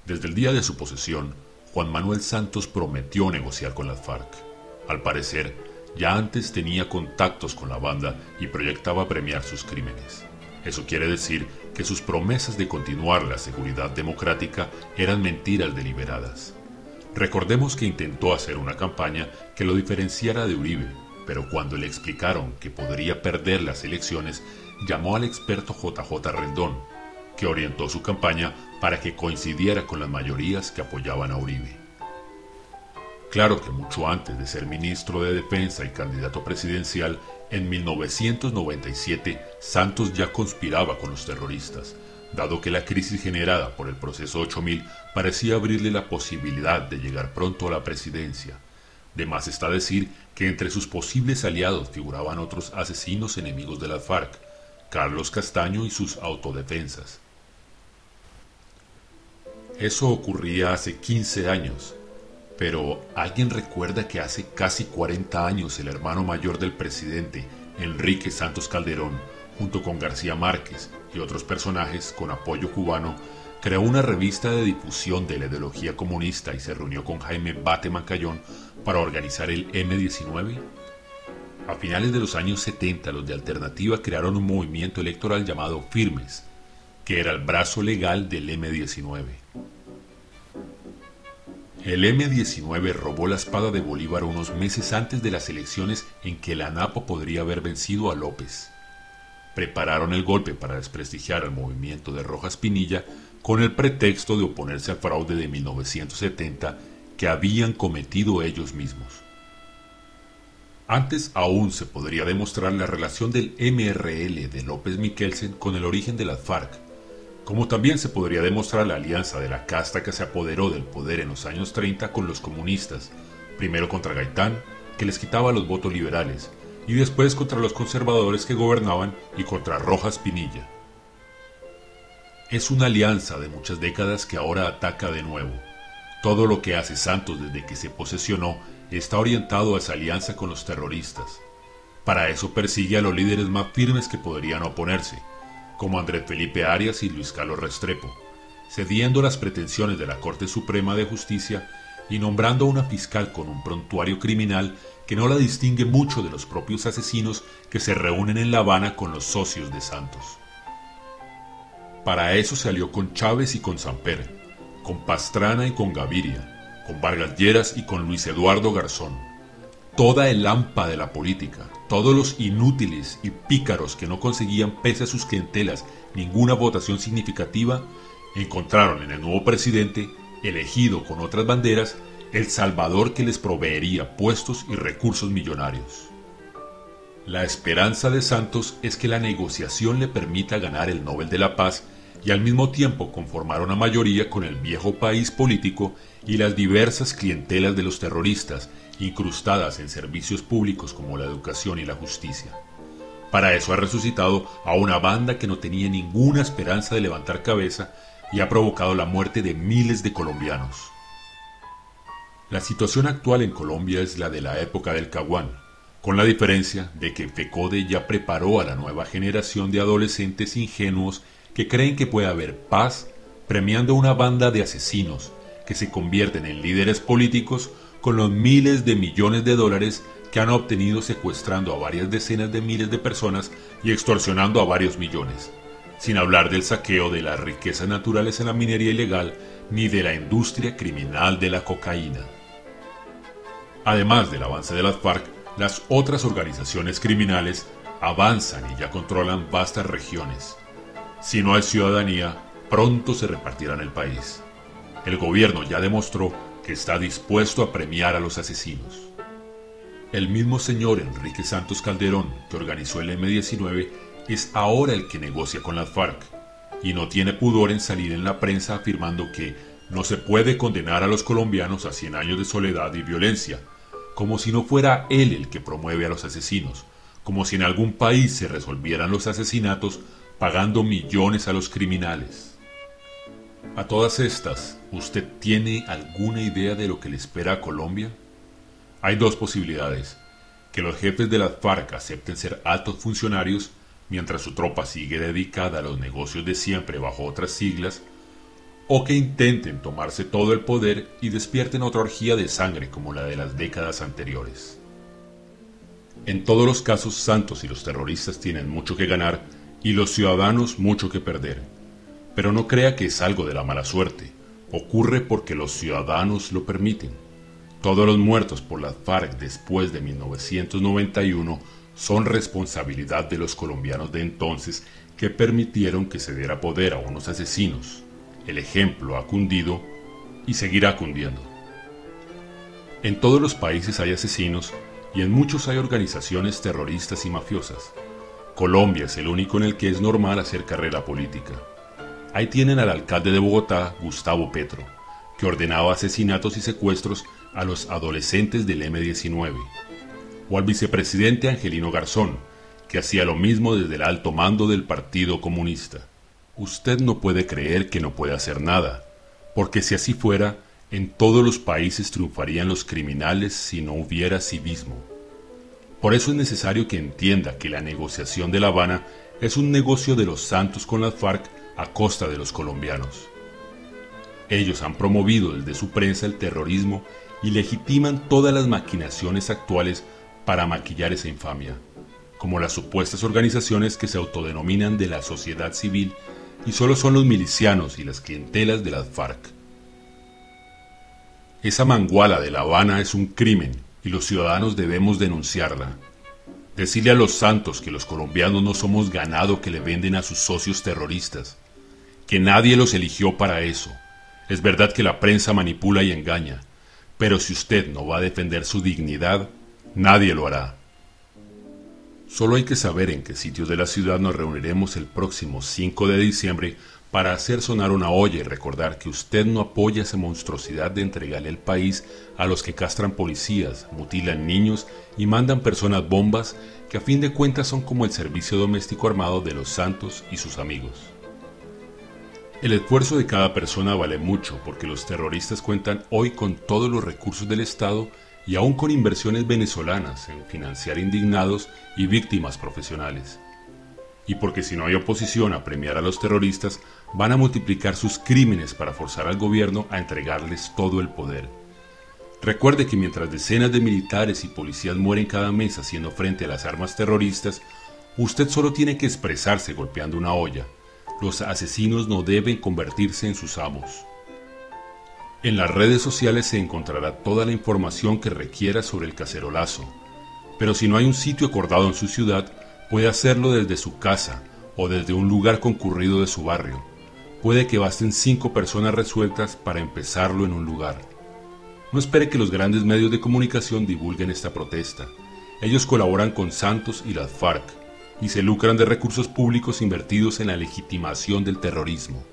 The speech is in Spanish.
Desde el día de su posesión, Juan Manuel Santos prometió negociar con las FARC. Al parecer, ya antes tenía contactos con la banda y proyectaba premiar sus crímenes. Eso quiere decir que sus promesas de continuar la seguridad democrática eran mentiras deliberadas. Recordemos que intentó hacer una campaña que lo diferenciara de Uribe, pero cuando le explicaron que podría perder las elecciones, llamó al experto JJ Rendón, que orientó su campaña para que coincidiera con las mayorías que apoyaban a Uribe. Claro que mucho antes de ser ministro de Defensa y candidato presidencial, en 1997 Santos ya conspiraba con los terroristas, dado que la crisis generada por el proceso 8000 parecía abrirle la posibilidad de llegar pronto a la presidencia. De más está decir que entre sus posibles aliados figuraban otros asesinos enemigos de las FARC, Carlos Castaño y sus autodefensas. Eso ocurría hace 15 años, pero ¿alguien recuerda que hace casi 40 años el hermano mayor del presidente, Enrique Santos Calderón, junto con García Márquez y otros personajes con apoyo cubano, creó una revista de difusión de la ideología comunista y se reunió con Jaime Bate Mancayón para organizar el M-19? A finales de los años 70, los de Alternativa crearon un movimiento electoral llamado Firmes, que era el brazo legal del M-19. El M-19 robó la espada de Bolívar unos meses antes de las elecciones en que la ANAPO podría haber vencido a López. Prepararon el golpe para desprestigiar al movimiento de Rojas Pinilla con el pretexto de oponerse al fraude de 1970 que habían cometido ellos mismos. Antes aún se podría demostrar la relación del MRL de López Miquelsen con el origen de las FARC, como también se podría demostrar la alianza de la casta que se apoderó del poder en los años 30 con los comunistas, primero contra Gaitán, que les quitaba los votos liberales, y después contra los conservadores que gobernaban y contra Rojas Pinilla. Es una alianza de muchas décadas que ahora ataca de nuevo. Todo lo que hace Santos desde que se posesionó está orientado a esa alianza con los terroristas. Para eso persigue a los líderes más firmes que podrían oponerse, como Andrés Felipe Arias y Luis Carlos Restrepo, cediendo las pretensiones de la Corte Suprema de Justicia y nombrando a una fiscal con un prontuario criminal que no la distingue mucho de los propios asesinos que se reúnen en La Habana con los socios de Santos. Para eso se alió con Chávez y con Samper, con Pastrana y con Gaviria, con Vargas Lleras y con Luis Eduardo Garzón. Toda el hampa de la política, todos los inútiles y pícaros que no conseguían pese a sus clientelas ninguna votación significativa, encontraron en el nuevo presidente, elegido con otras banderas, el salvador que les proveería puestos y recursos millonarios. La esperanza de Santos es que la negociación le permita ganar el Nobel de la Paz y al mismo tiempo conformar una mayoría con el viejo país político y las diversas clientelas de los terroristas incrustadas en servicios públicos como la educación y la justicia. Para eso ha resucitado a una banda que no tenía ninguna esperanza de levantar cabeza y ha provocado la muerte de miles de colombianos. La situación actual en Colombia es la de la época del Caguán, con la diferencia de que FECODE ya preparó a la nueva generación de adolescentes ingenuos que creen que puede haber paz premiando a una banda de asesinos que se convierten en líderes políticos con los miles de millones de dólares que han obtenido secuestrando a varias decenas de miles de personas y extorsionando a varios millones, sin hablar del saqueo de las riquezas naturales en la minería ilegal ni de la industria criminal de la cocaína. Además del avance de las FARC, las otras organizaciones criminales avanzan y ya controlan vastas regiones. Si no hay ciudadanía, pronto se repartirán el país. El gobierno ya demostró que está dispuesto a premiar a los asesinos. El mismo señor Enrique Santos Calderón, que organizó el M-19, es ahora el que negocia con las FARC, y no tiene pudor en salir en la prensa afirmando que no se puede condenar a los colombianos a 100 años de soledad y violencia, como si no fuera él el que promueve a los asesinos, como si en algún país se resolvieran los asesinatos pagando millones a los criminales. A todas estas, ¿usted tiene alguna idea de lo que le espera a Colombia? Hay dos posibilidades: que los jefes de las FARC acepten ser altos funcionarios mientras su tropa sigue dedicada a los negocios de siempre bajo otras siglas, o que intenten tomarse todo el poder y despierten otra orgía de sangre como la de las décadas anteriores. En todos los casos, Santos y los terroristas tienen mucho que ganar y los ciudadanos mucho que perder. Pero no crea que es algo de la mala suerte, ocurre porque los ciudadanos lo permiten. Todos los muertos por las FARC después de 1991 son responsabilidad de los colombianos de entonces que permitieron que se diera poder a unos asesinos. El ejemplo ha cundido y seguirá cundiendo. En todos los países hay asesinos y en muchos hay organizaciones terroristas y mafiosas. Colombia es el único en el que es normal hacer carrera política. Ahí tienen al alcalde de Bogotá, Gustavo Petro, que ordenaba asesinatos y secuestros a los adolescentes del M-19, o al vicepresidente Angelino Garzón, que hacía lo mismo desde el alto mando del Partido Comunista. Usted no puede creer que no puede hacer nada, porque si así fuera, en todos los países triunfarían los criminales si no hubiera civismo. Por eso es necesario que entienda que la negociación de La Habana es un negocio de los Santos con las FARC a costa de los colombianos. Ellos han promovido desde su prensa el terrorismo y legitiman todas las maquinaciones actuales para maquillar esa infamia, como las supuestas organizaciones que se autodenominan de la sociedad civil y solo son los milicianos y las clientelas de las FARC. Esa manguala de La Habana es un crimen y los ciudadanos debemos denunciarla. Decirle a los Santos que los colombianos no somos ganado que le venden a sus socios terroristas, que nadie los eligió para eso. Es verdad que la prensa manipula y engaña, pero si usted no va a defender su dignidad, nadie lo hará. Solo hay que saber en qué sitios de la ciudad nos reuniremos el próximo 5 de diciembre para hacer sonar una olla y recordar que usted no apoya esa monstruosidad de entregarle el país a los que castran policías, mutilan niños y mandan personas bombas que a fin de cuentas son como el servicio doméstico armado de los Santos y sus amigos. El esfuerzo de cada persona vale mucho porque los terroristas cuentan hoy con todos los recursos del Estado y aún con inversiones venezolanas en financiar indignados y víctimas profesionales. Y porque si no hay oposición a premiar a los terroristas, van a multiplicar sus crímenes para forzar al gobierno a entregarles todo el poder. Recuerde que mientras decenas de militares y policías mueren cada mes haciendo frente a las armas terroristas, usted solo tiene que expresarse golpeando una olla. Los asesinos no deben convertirse en sus amos. En las redes sociales se encontrará toda la información que requiera sobre el cacerolazo, pero si no hay un sitio acordado en su ciudad, puede hacerlo desde su casa o desde un lugar concurrido de su barrio. Puede que basten 5 personas resueltas para empezarlo en un lugar. No espere que los grandes medios de comunicación divulguen esta protesta. Ellos colaboran con Santos y las FARC y se lucran de recursos públicos invertidos en la legitimación del terrorismo.